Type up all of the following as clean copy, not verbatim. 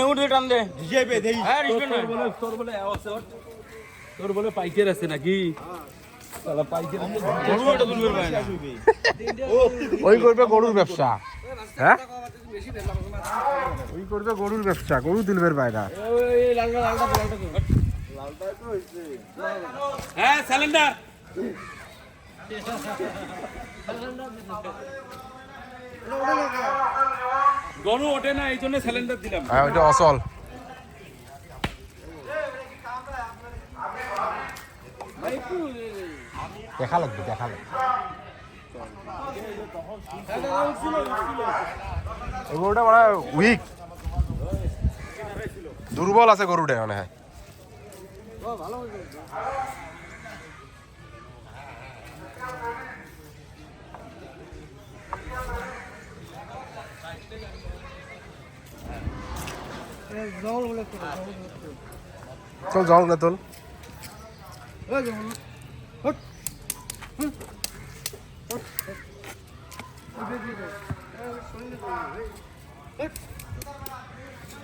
নেউট দে টান দে হিসেবে দেই হ্যাঁ রিসপেক্ট না তোর বলে পাইকার আছে নাকি শালা পাইকার গরু এটা তুলবে ভাই না ওই করবে গরুর ব্যবসা হ্যাঁ ওই করবে গরুর ব্যবসা গরু তুলবে বাইরা ওই লালটা হ্যাঁ সিলিন্ডার গরু ওঠে না এই জন্য সিলিন্ডার দিলাম হ্যাঁ ওইটা অসল দেখা লাগবে ওই গরুটা মানে উইক দুর্বল আছে গরুটা মানে হ্যাঁ চল জল না তোল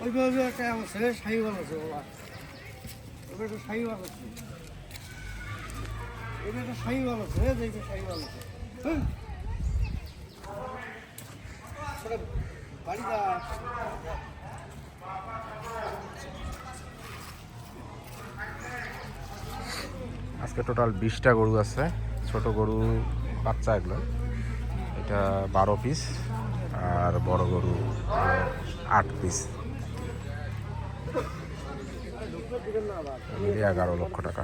ওইভাবে একটা আমার ছেলে সাইওয়াল আছে বাবা ওইটা একটা সাইওয়াল আছে ওইটা একটা সাইওয়াল আছে দেখবে সাইওয়াল আছে বাড়িটা আজকে টোটাল 20টা গরু আছে ছোট গরু বাচ্চা এগুলো এটা 12 পিস আর বড় গরু 8 পিস মিলিয়ে 11 লক্ষ টাকা